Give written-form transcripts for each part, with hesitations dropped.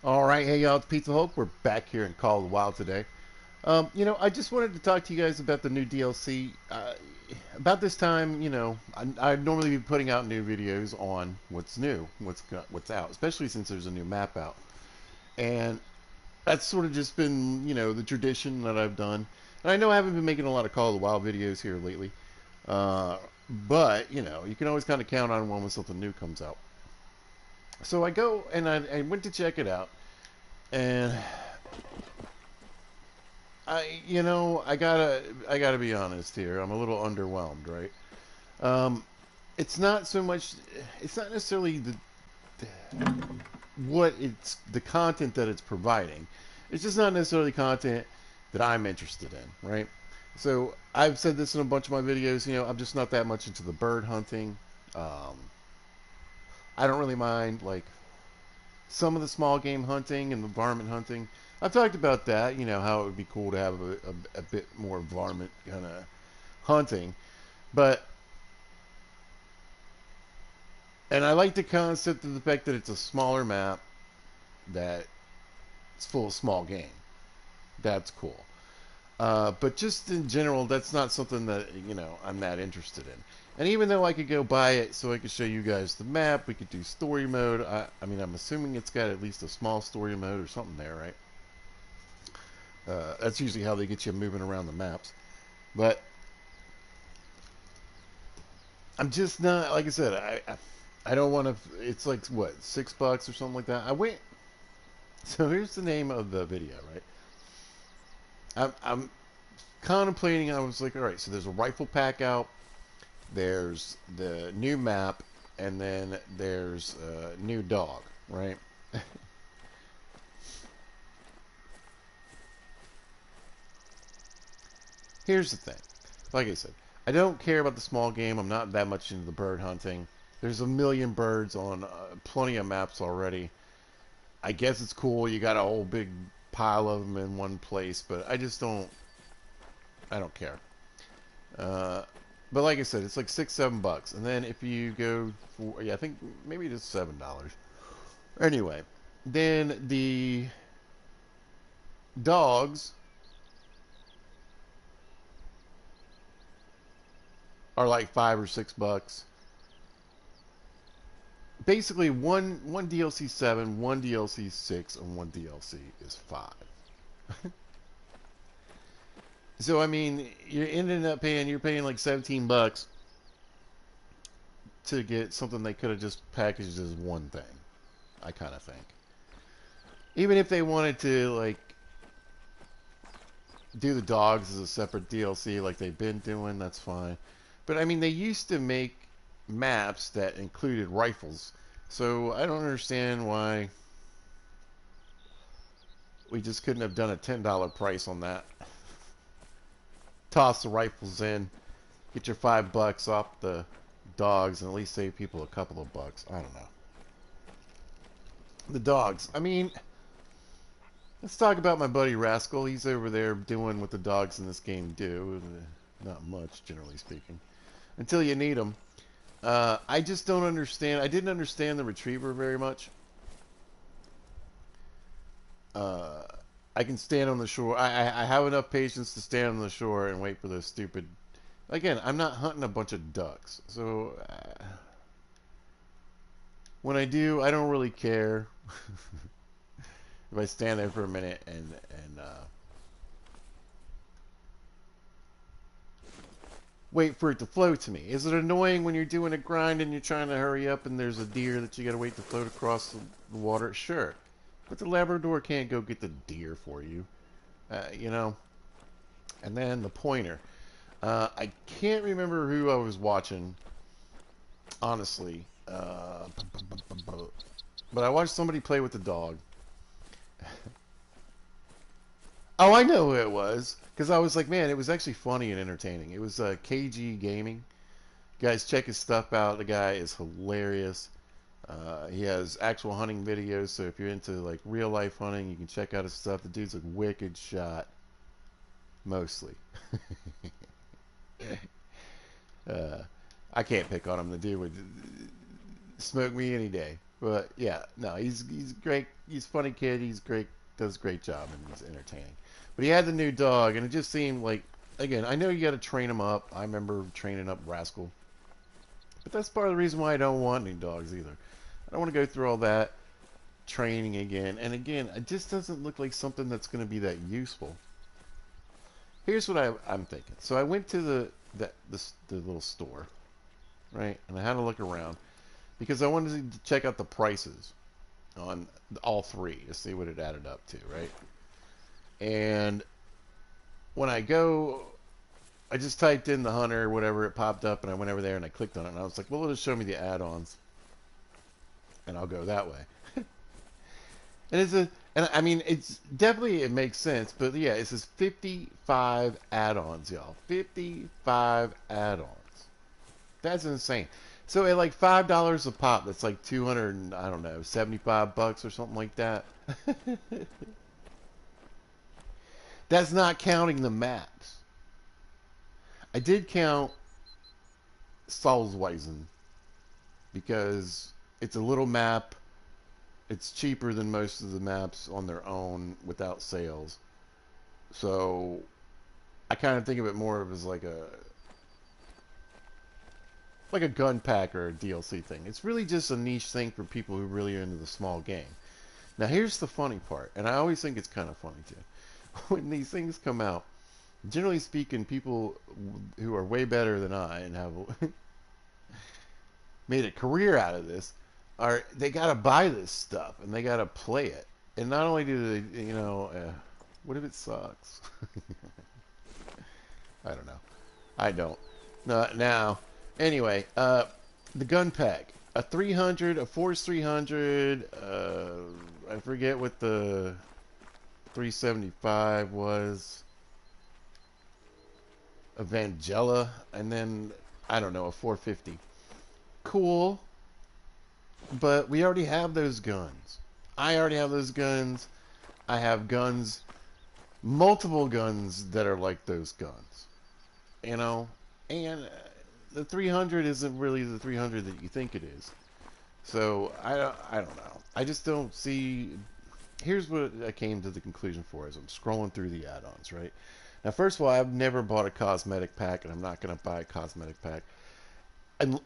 All right, hey y'all, it's Pizza Hope. We're back here in Call of the Wild today. I just wanted to talk to you guys about the new DLC. About this time, I'd normally be putting out new videos on what's new, what's out, especially since there's a new map out. And that's sort of just been, the tradition that I've done. And I know I haven't been making a lot of Call of the Wild videos here lately, uh, but you can always kind of count on one when something new comes out. So I go and I went to check it out, and I gotta be honest here. I'm a little underwhelmed, right? Um, it's not so much. It's not necessarily the content that it's providing. It's just not necessarily content that I'm interested in, right? So I've said this in a bunch of my videos. I'm just not that much into the bird hunting. Um, I don't really mind like some of the small game hunting and the varmint hunting. I've talked about that, how it would be cool to have a bit more varmint kind of hunting. But, and I like the concept of the fact that it's a smaller map that it's full of small game. That's cool. But just in general, that's not something that, I'm that interested in. And even though I could go buy it so I could show you guys the map, we could do story mode. I mean, I'm assuming it's got at least a small story mode or something there, right? That's usually how they get you moving around the maps. But I'm just not, like I said, I don't want to. It's like what, $6 or something like that. I went. So here's the name of the video, right? I'm contemplating. I was like, all right. So there's a rifle pack out. There's the new map, and then there's a new dog, right? Here's the thing. Like I said, I don't care about the small game. I'm not that much into the bird hunting. There's a million birds on plenty of maps already. I guess it's cool. You got a whole big pile of them in one place, but I just don't. I don't care. Uh, but like I said, it's like $6, $7, and then if you go for, yeah, I think maybe just $7. Anyway, then the dogs are like $5 or $6. Basically, one DLC 7, one DLC 6, and one DLC is 5. So I mean, you're paying like $17 to get something they could have just packaged as one thing. I kind of think. Even if they wanted to like do the dogs as a separate DLC like they've been doing, that's fine. But I mean, they used to make maps that included rifles. So I don't understand why we just couldn't have done a $10 price on that. Toss the rifles in, get your $5 off the dogs, and at least save people a couple of bucks. I don't know. The dogs. I mean, let's talk about my buddy Rascal. He's over there doing what the dogs in this game do. Not much, generally speaking. Until you need them. I just don't understand. I didn't understand the retriever very much. Uh, I can stand on the shore. I have enough patience to stand on the shore and wait for those stupid. Again, I'm not hunting a bunch of ducks, so when I do, I don't really care if I stand there for a minute and wait for it to float to me. Is it annoying when you're doing a grind and you're trying to hurry up and there's a deer that you got to wait to float across the water? Sure, but the Labrador can't go get the deer for you, you know. And then the pointer. I can't remember who I was watching, honestly. But I watched somebody play with the dog. Oh, I know who it was. Because I was like, man, it was actually funny and entertaining. It was KG Gaming. Guys, check his stuff out. The guy is hilarious. He has actual hunting videos, so if you're into like real life hunting, you can check out his stuff. The dude's a wicked shot, mostly. uh, I can't pick on him. The dude would smoke me any day. But yeah, no, he's great. He's a funny kid. He's great. Does a great job and he's entertaining. But he had the new dog, and it just seemed like, again, I know you got to train him up. I remember training up Rascal, but that's part of the reason why I don't want any dogs either. I don't want to go through all that training again. And again, it just doesn't look like something that's going to be that useful. Here's what I'm thinking. So I went to the little store, right, and I had to look around because I wanted to check out the prices on all three to see what it added up to, right? And when I go, I just typed in the hunter or whatever, it popped up, and I went over there and I clicked on it, and I was like, well, it'll show me the add-ons, and I'll go that way. And and I mean, it's definitely, it makes sense, but yeah, it says 55 add-ons, y'all. 55 add-ons. That's insane. So at like $5 a pop, that's like 200, I don't know, 75 bucks or something like that. That's not counting the maps. I did count Salzweisen because it's a little map. It's cheaper than most of the maps on their own without sales. So I kind of think of it more of as like a gun pack or a DLC thing. It's really just a niche thing for people who really are into the small game. Now here's the funny part, and I always think it's kind of funny too. When these things come out, generally speaking, people who are way better than I and have made a career out of this are they got to buy this stuff and they got to play it. And not only do they, what if it sucks? I don't know. I don't. No, now, anyway, the gun pack. A 300, a Force 300, I forget what the 375 was. A Vangela, and then, I don't know, a 450. Cool, but we already have those guns. I already have those guns. I have guns, multiple guns that are like those guns. You know, and the 300 isn't really the 300 that you think it is. So I don't know. I just don't see. Here's what I came to the conclusion for as I'm scrolling through the add-ons. Right now, first of all, I've never bought a cosmetic pack, and I'm not going to buy a cosmetic pack. And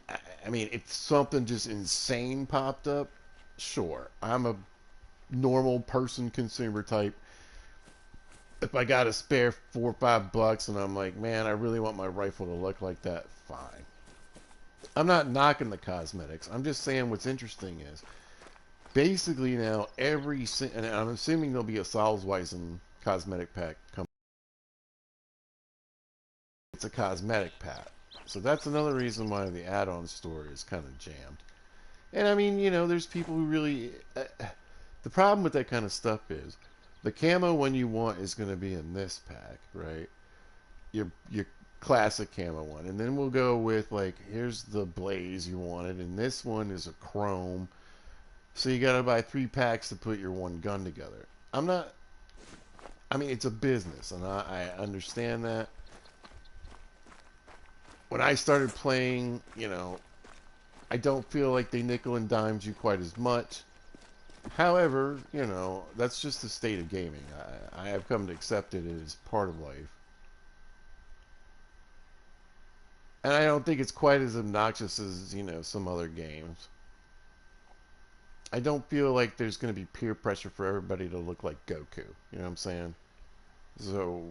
I mean, if something just insane popped up, sure. I'm a normal person, consumer type. If I got a spare $4 or $5 and I'm like, man, I really want my rifle to look like that, fine. I'm not knocking the cosmetics. I'm just saying what's interesting is basically now and I'm assuming there'll be a Salzweisen cosmetic pack coming. It's a cosmetic pack. So that's another reason why the add-on store is kind of jammed. And I mean, there's people who really. The problem with that kind of stuff is the camo one you want is going to be in this pack, right? Your classic camo one, and then we'll go with like here's the blaze you wanted, and this one is a chrome. So you got to buy 3 packs to put your one gun together. I'm not. I mean, it's a business, and I understand that. When I started playing, I don't feel like they nickel and dimed you quite as much. However, that's just the state of gaming. I have come to accept it as part of life. And I don't think it's quite as obnoxious as, some other games. I don't feel like there's going to be peer pressure for everybody to look like Goku. You know what I'm saying? So,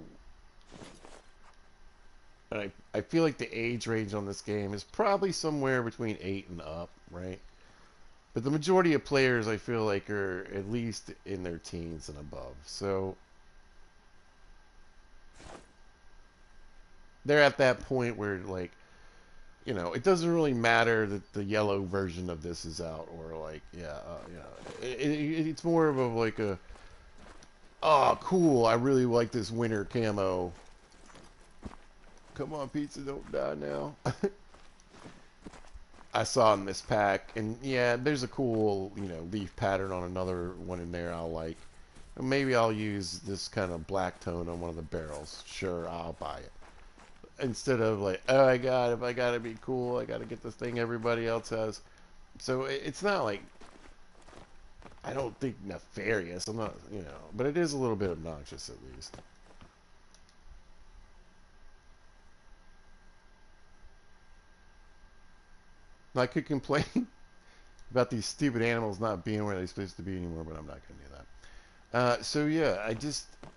and I feel like the age range on this game is probably somewhere between 8 and up, right? But the majority of players, I feel like, are at least in their teens and above. So they're at that point where, like, it doesn't really matter that the yellow version of this is out, or like, yeah, it's more of like oh, cool, I really like this winter camo. Come on, pizza, don't die now. I saw in this pack, and yeah, there's a cool, leaf pattern on another one in there I'll like. Maybe I'll use this kind of black tone on one of the barrels. Sure, I'll buy it. Instead of like, oh my god, if I gotta be cool, I gotta get this thing everybody else has. So it's not like I don't think nefarious. I'm not, but it is a little bit obnoxious at least. I could complain about these stupid animals not being where they're supposed to be anymore, but I'm not going to do that. So yeah,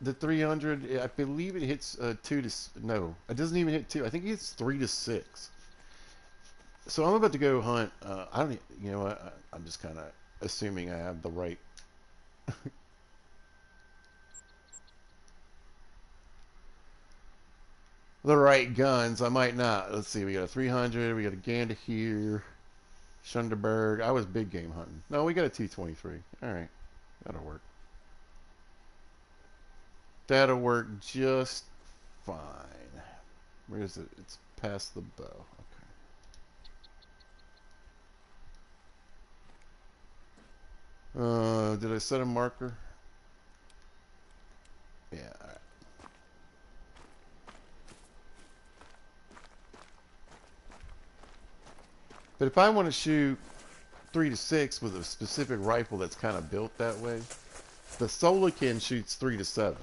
the 300. I believe it hits two to no, it doesn't even hit two. I think it hits 3 to 6. So I'm about to go hunt. I don't, you know what? I'm just kind of assuming I have the right guns. I might not. Let's see. We got a 300. We got a gander here. Shunderberg. I was big game hunting. No, we got a T-23. All right, that'll work. That'll work just fine. Where is it? It's past the bow. Okay. Did I set a marker? Yeah. All right. But if I want to shoot 3 to 6 with a specific rifle that's kind of built that way, the Solican shoots 3 to 7.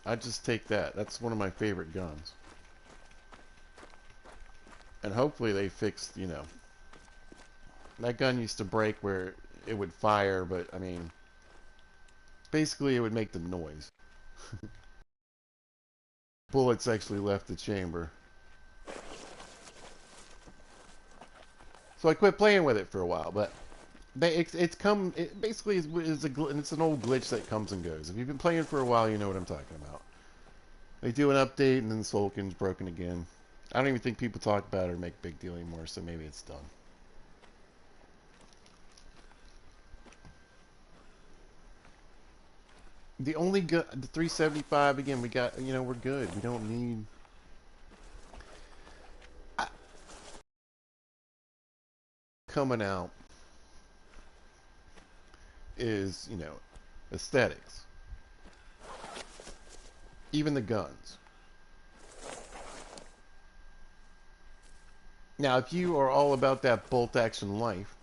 I just take that. That's one of my favorite guns. And hopefully they fixed, that gun used to break where it would fire, but I mean, basically it would make the noise. Bullets actually left the chamber. So I quit playing with it for a while, but it basically it's an old glitch that comes and goes. If you've been playing for a while, you know what I'm talking about. They do an update and then the Solkin's broken again. I don't even think people talk about it or make a big deal anymore, so maybe it's done. The 375 again. We got, we're good. We don't need. Coming out is, aesthetics. Even the guns. Now, if you are all about that bolt action life,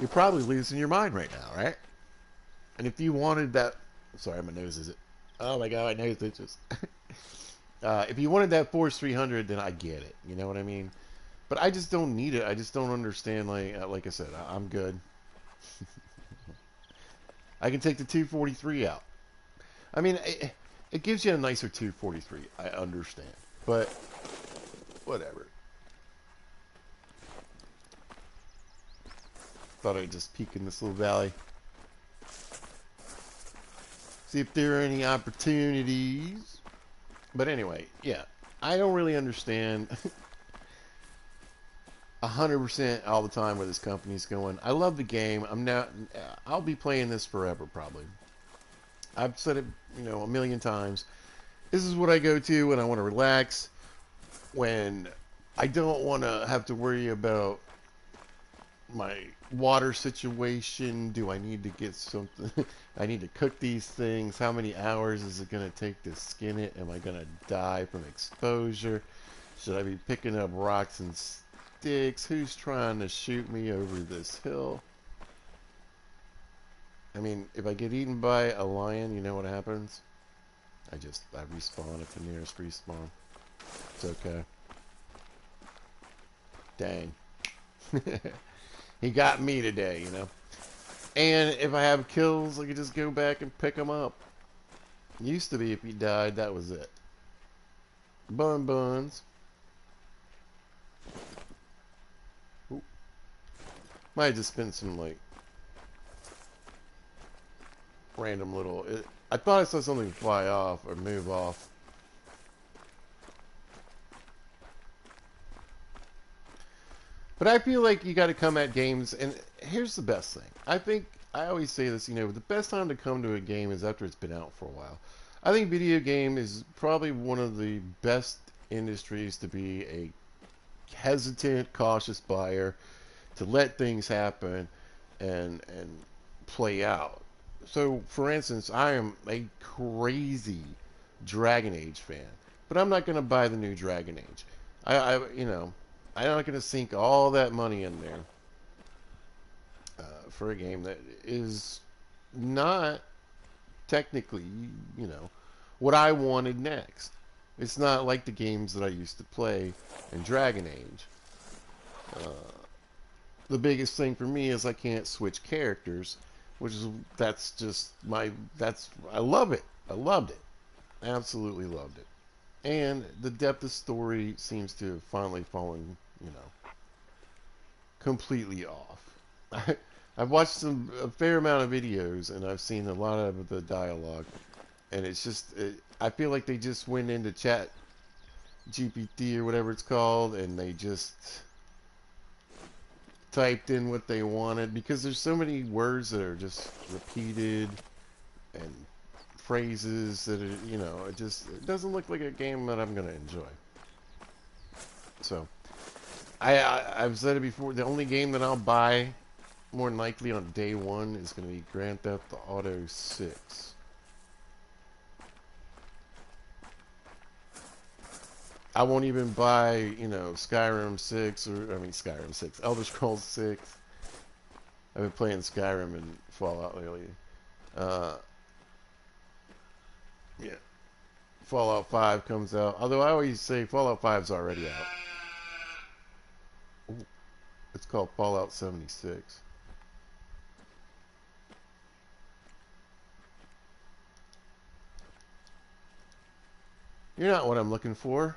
you're probably losing your mind right now, right? And if you wanted that, sorry, my nose is it. Oh my god, my nose itches. If you wanted that Force 300, then I get it. You know what I mean? But I just don't need it. I just don't understand. Like I said, I'm good. I can take the 243 out. I mean, it gives you a nicer 243. I understand, but whatever. Thought I'd just peek in this little valley. See if there are any opportunities. But anyway, yeah. I don't really understand 100% all the time where this company's going. I love the game. I'll be playing this forever, probably. I've said it, a million times. This is what I go to when I want to relax. When I don't want to have to worry about my water situation. Do I need to get something? I need to cook these things. How many hours is it going to take to skin it? Am I going to die from exposure? Should I be picking up rocks and sticks? Who's trying to shoot me over this hill? I mean, if I get eaten by a lion, you know what happens? I respawn at the nearest respawn. It's okay. Dang. He got me today, And if I have kills, I can just go back and pick them up. Used to be if he died, that was it. Buns. Ooh. Might have just been some, random little... I thought I saw something fly off or move off. But I feel like you got to come at games, and here's the best thing. I always say this, the best time to come to a game is after it's been out for a while. I think video game is probably one of the best industries to be a hesitant, cautious buyer, to let things happen and play out. So, for instance, I am a crazy Dragon Age fan, but I'm not going to buy the new Dragon Age. I'm not going to sink all that money in there for a game that is not technically, you know, what I wanted next. It's not like the games that I used to play in Dragon Age. Uh, the biggest thing for me is I can't switch characters, which is that's just my that's I love it. I loved it. Absolutely loved it. And the depth of story seems to have finally fallen, you know, completely off. I've watched a fair amount of videos, and I've seen a lot of the dialogue, and it's just I feel like they just went into Chat GPT or whatever it's called, and they just typed in what they wanted, because there's so many words that are just repeated and phrases that are, you know, it doesn't look like a game that I'm gonna enjoy. So I've said it before, the only game that I'll buy more than likely on day one is going to be Grand Theft Auto 6. I won't even buy, you know, Skyrim 6, or, I mean, Skyrim 6, Elder Scrolls 6. I've been playing Skyrim and Fallout lately. Uh, yeah. Fallout 5 comes out. Although I always say Fallout 5's already out. Ooh, it's called Fallout 76. You're not what I'm looking for.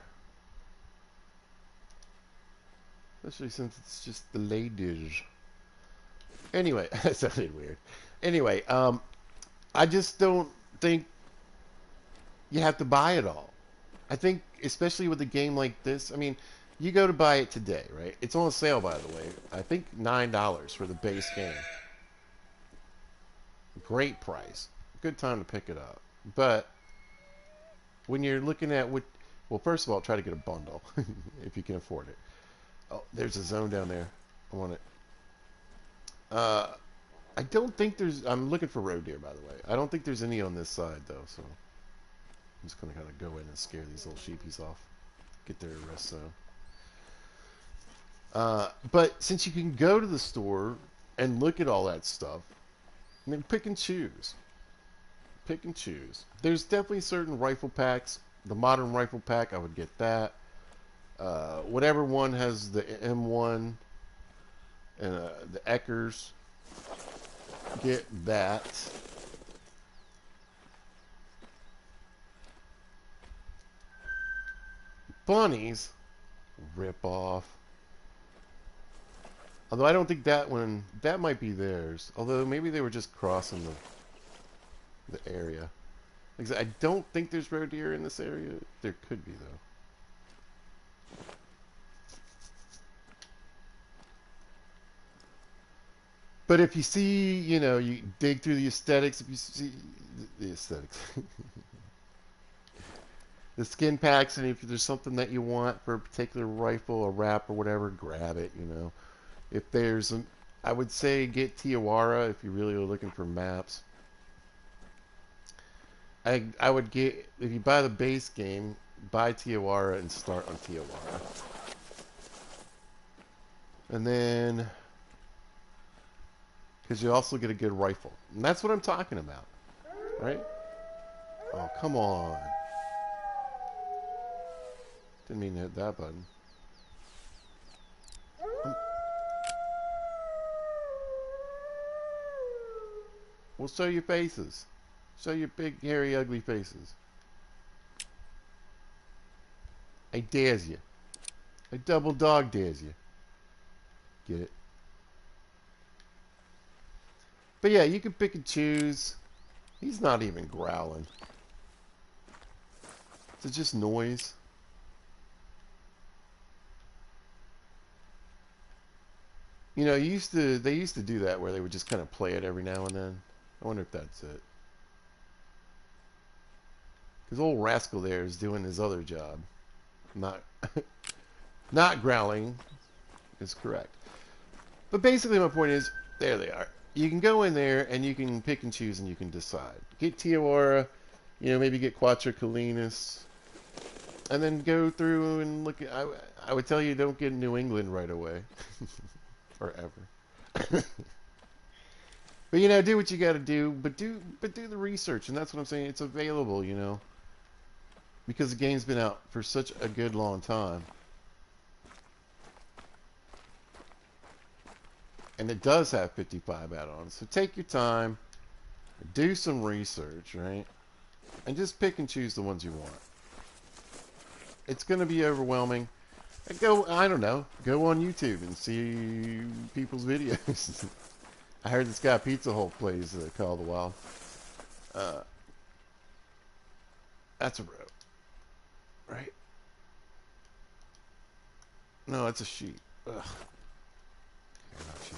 Especially since it's just the ladies. Anyway, that sounded weird. Anyway, I just don't think you have to buy it all. I think, especially with a game like this, I mean, you go to buy it today, right? It's on sale, by the way. I think $9 for the base game. Great price. Good time to pick it up. But when you're looking at what, well, first of all, try to get a bundle if you can afford it. Oh, there's a zone down there. I want it. I don't think there's, I'm looking for roe deer, by the way. I don't think there's any on this side, though, so I'm just going to kind of go in and scare these little sheepies off. Get their rest zone. But since you can go to the store and look at all that stuff, I mean, pick and choose. Pick and choose. There's definitely certain rifle packs. The modern rifle pack, I would get that. Whatever one has the M1 and the Eckers, get that. Bunnies, rip off. Although I don't think that one, that might be theirs. Although maybe they were just crossing the area. Because I don't think there's roe deer in this area. There could be, though. But if you see, you know, you dig through the aesthetics, if you see the aesthetics, the skin packs, and if there's something that you want for a particular rifle, a wrap, or whatever, grab it, you know. If there's, I would say get Tiawara if you really are looking for maps. I would get, if you buy the base game, buy Tiawara and start on Tiawara. And then, because you also get a good rifle. And that's what I'm talking about, right? Oh, come on. Didn't mean to hit that button. Well, show your faces. Show your big, hairy, ugly faces. I dares you. I double dog dares you. Get it? But yeah, you can pick and choose. He's not even growling. It's just noise. You know, they used to do that where they would just kind of play it every now and then. I wonder if that's it. Because old Rascal there is doing his other job. Not, not growling is correct. But basically my point is, there they are. You can go in there and you can pick and choose and you can decide. Get Tiawara, you know, maybe get Quattro Colinas, and then go through and look at, I would tell you don't get New England right away. Or ever. But you know, do what you got to do. But do the research, and that's what I'm saying. It's available, you know, because the game's been out for such a good long time, and it does have 55 add-ons. So take your time, do some research, right, and just pick and choose the ones you want. It's going to be overwhelming. I don't know, go on YouTube and see people's videos. I heard this guy Pizza Hole plays Call of the Wild. Uh, that's a road, right? No, it's a sheep. Ugh. Not sheep.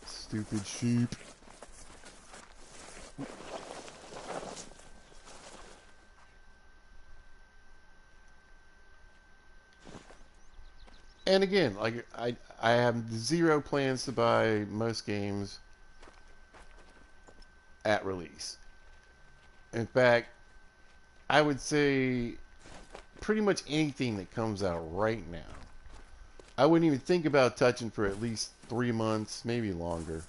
Stupid sheep. And again, like I have zero plans to buy most games at release. In fact, I would say pretty much anything that comes out right now. I wouldn't even think about touching for at least 3 months, maybe longer.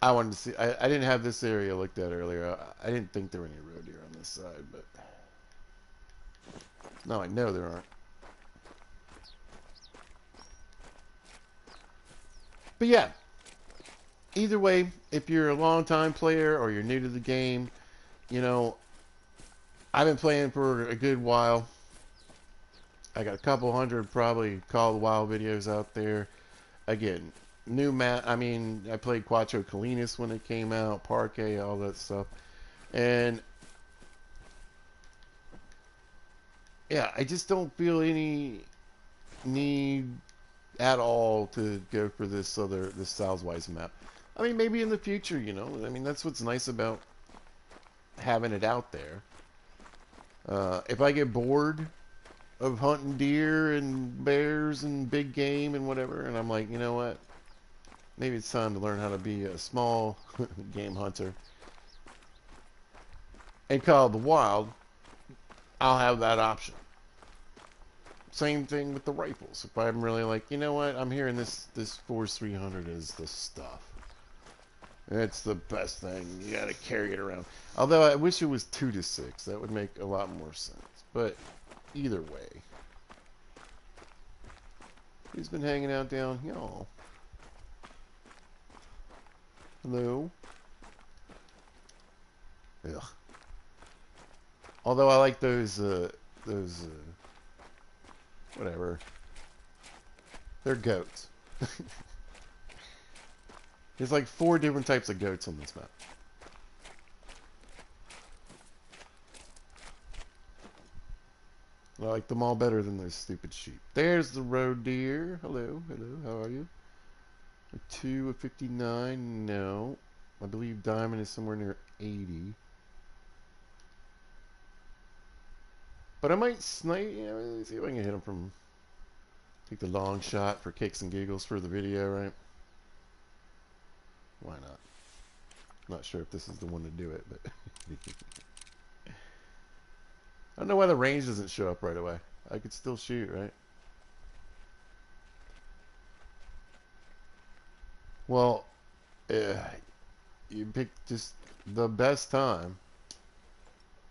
I wanted to see. I didn't have this area looked at earlier. I didn't think there were any road deer on this side, but no, I know there aren't. But yeah, either way, if you're a long time player or you're new to the game, you know, I've been playing for a good while. I got a couple hundred probably Call of the Wild videos out there. Again, new map. I mean, I played Quattro Colinas when it came out, Parquet, all that stuff. And yeah, I just don't feel any need at all to go for this Southwise map. I mean, maybe in the future, you know. I mean, that's what's nice about having it out there. If I get bored of hunting deer and bears and big game and whatever, and I'm like, you know what? Maybe it's time to learn how to be a small game hunter and Call of the Wild. I'll have that option. Same thing with the rifles. If I'm really like, you know what, I'm hearing this Force 300 is the stuff. It's the best thing. You gotta carry it around. Although I wish it was 2 to 6. That would make a lot more sense. But either way. Who's been hanging out down here? Hello? Ugh. Although I like those whatever. They're goats. There's like 4 different types of goats on this map. I like them all better than those stupid sheep. There's the road deer. Hello, hello, how are you? A 2, a 59, no. I believe diamond is somewhere near 80. But I might snipe, let's see if I can hit him from, take the long shot for kicks and giggles for the video, right? Why not? Not sure if this is the one to do it, but I don't know why the range doesn't show up right away. I could still shoot, right? Well, you picked just the best time.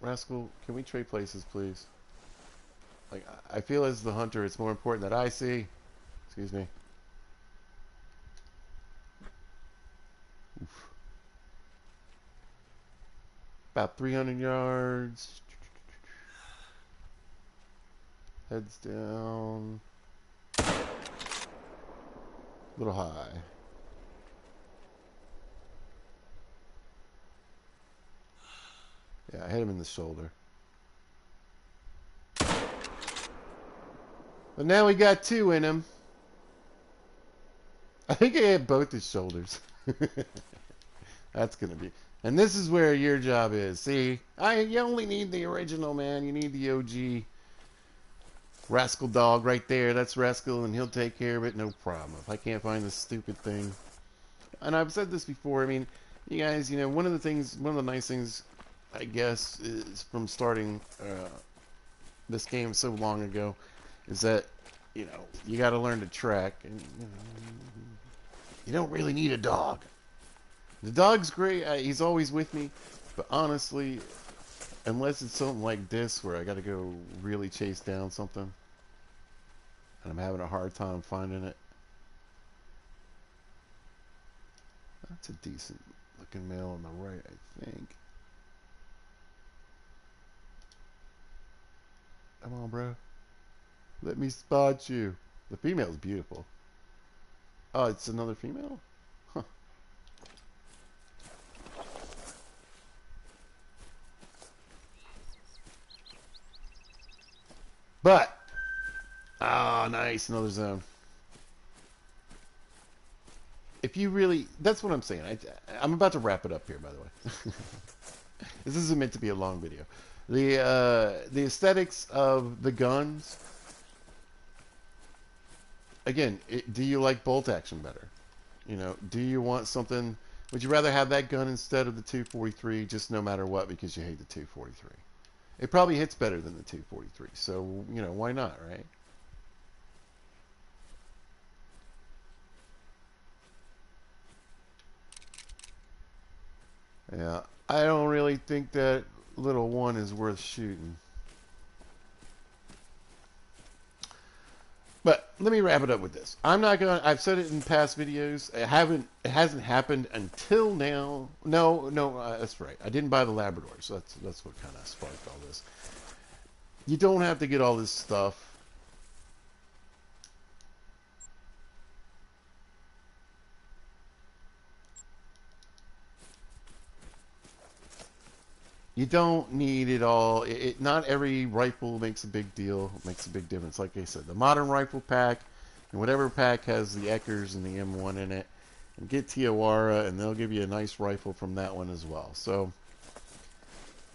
Rascal, can we trade places, please? Like, I feel as the hunter, it's more important that I see. Excuse me. Oof. About 300 yards. Heads down. A little high. Yeah, I hit him in the shoulder. But now we got 2 in him. I think I hit both his shoulders. That's gonna be. And this is where your job is. See, you only need the original, man. You need the OG. Rascal dog right there. That's Rascal, and he'll take care of it, no problem. If I can't find this stupid thing. And I've said this before. I mean, you guys, one of the nice things, I guess, is from starting this game so long ago is that, you know, you got to learn to track, and you don't really need a dog. The dog's great. He's always with me, but honestly, unless it's something like this where I got to go really chase down something, and I'm having a hard time finding it. That's a decent looking male on the right, I think. Come on, bro. Let me spot you. The female's beautiful. Oh, it's another female? Huh. But, ah, nice, another zone. If you really, that's what I'm saying. I'm about to wrap it up here, by the way. This isn't meant to be a long video. The aesthetics of the guns. Again, do you like bolt action better? You know, do you want something? Would you rather have that gun instead of the 243, just no matter what, because you hate the 243? It probably hits better than the 243, so you know why not, right? Yeah, I don't really think that little one is worth shooting. But let me wrap it up with this. I'm not gonna. I've said it in past videos. It hasn't happened until now. No, no, that's right. I didn't buy the Labrador, so that's what kind of sparked all this. You don't have to get all this stuff. You don't need it all. Not every rifle makes a big deal. Makes a big difference. Like I said, the modern rifle pack and whatever pack has the Eckers and the M1 in it, and get Tiawara, and they'll give you a nice rifle from that one as well. So,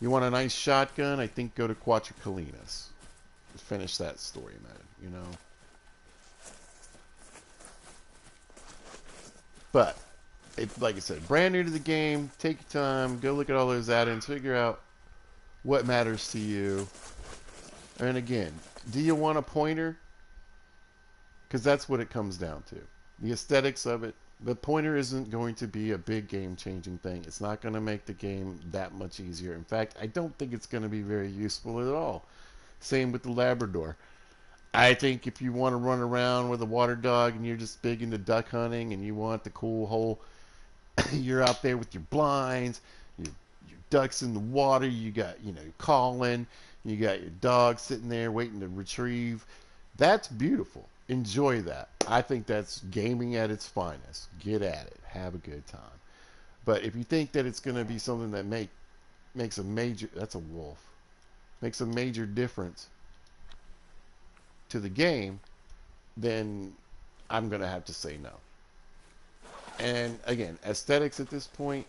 you want a nice shotgun? I think go to Quattrocolinas. Finish that story mode. You know. But like I said, brand new to the game. Take your time. Go look at all those add-ins. Figure out what matters to you. And again, do you want a pointer? Because that's what it comes down to. The aesthetics of it. The pointer isn't going to be a big game-changing thing. It's not going to make the game that much easier. In fact, I don't think it's going to be very useful at all. Same with the Labrador. I think if you want to run around with a water dog and you're just big into duck hunting and you want the cool whole, you're out there with your blinds, your ducks in the water, you got, you know, calling, you got your dog sitting there waiting to retrieve. That's beautiful. Enjoy that. I think that's gaming at its finest. Get at it. Have a good time. But if you think that it's going to be something that makes a major, that's a wolf, makes a major difference to the game, then I'm going to have to say no. And again, aesthetics at this point,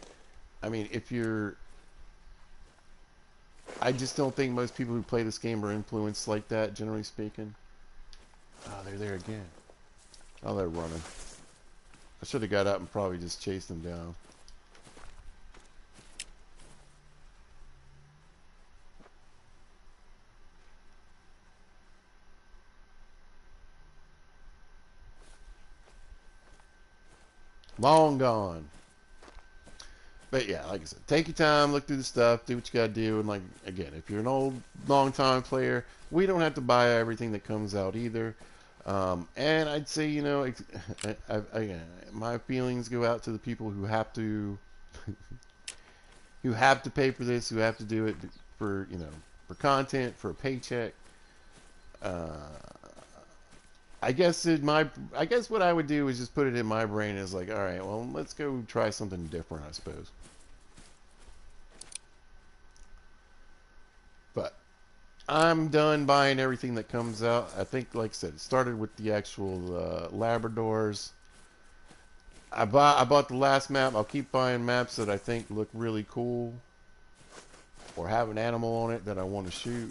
I mean, if you're, I just don't think most people who play this game are influenced like that, generally speaking. Oh, they're there again. Oh, they're running. I should have got up and probably just chased them down. Long gone. But yeah, like I said, take your time, look through the stuff, do what you gotta do, and like again, if you're an old, long-time player, we don't have to buy everything that comes out either. And I'd say, you know, again, my feelings go out to the people who have to, who have to pay for this, who have to do it for, you know, for content, for a paycheck. Uh, I guess I guess what I would do is just put it in my brain as like, all right, well, let's go try something different, I suppose. But I'm done buying everything that comes out. I think, like I said, it started with the actual Labradors. I bought the last map. I'll keep buying maps that I think look really cool or have an animal on it that I want to shoot.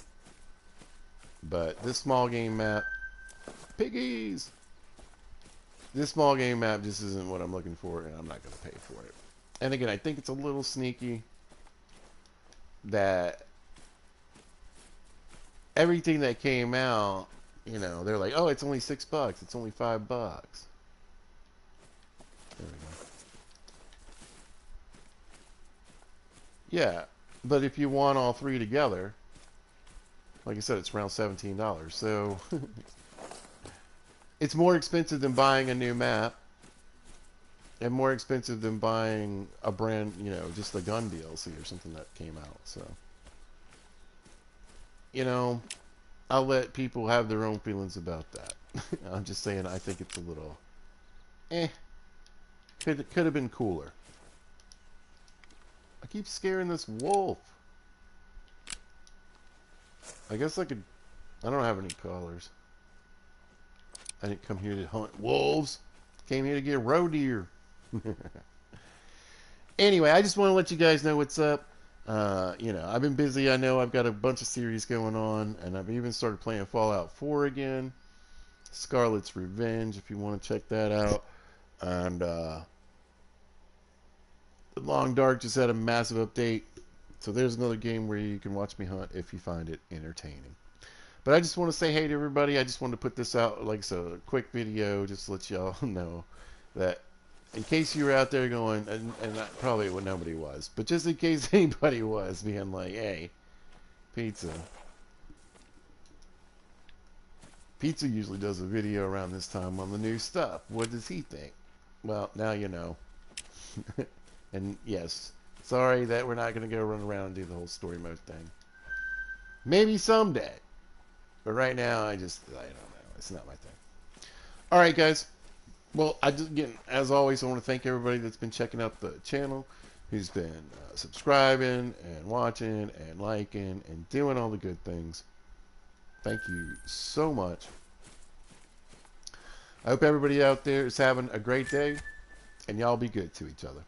But this small game map, piggies. This small game map just isn't what I'm looking for, and I'm not going to pay for it. And again, I think it's a little sneaky that everything that came out, you know, they're like, oh, it's only $6. It's only $5. There we go. Yeah, but if you want all three together, like I said, it's around $17. So it's more expensive than buying a new map, and more expensive than buying a brand, you know, just a gun DLC or something that came out. So, you know, I'll let people have their own feelings about that. I'm just saying, I think it's a little, eh. Could have been cooler. I keep scaring this wolf. I guess I could. I don't have any collars. I didn't come here to hunt wolves. Came here to get roe deer. Anyway, I just want to let you guys know what's up. You know, I've been busy. I know I've got a bunch of series going on, and I've even started playing Fallout 4 again. Scarlet's Revenge, if you want to check that out. And The Long Dark just had a massive update. So there's another game where you can watch me hunt if you find it entertaining. But I just want to say hey to everybody. I just wanted to put this out like a quick video just to let y'all know that in case you were out there going, and probably what nobody was, but just in case anybody was being like, hey, Pizza usually does a video around this time on the new stuff. What does he think? Well, now you know. And yes, sorry that we're not going to go run around and do the whole story mode thing. Maybe someday. But right now, I don't know. It's not my thing. All right, guys. Well, again, as always, I want to thank everybody that's been checking out the channel, who's been subscribing and watching and liking and doing all the good things. Thank you so much. I hope everybody out there is having a great day, and y'all be good to each other.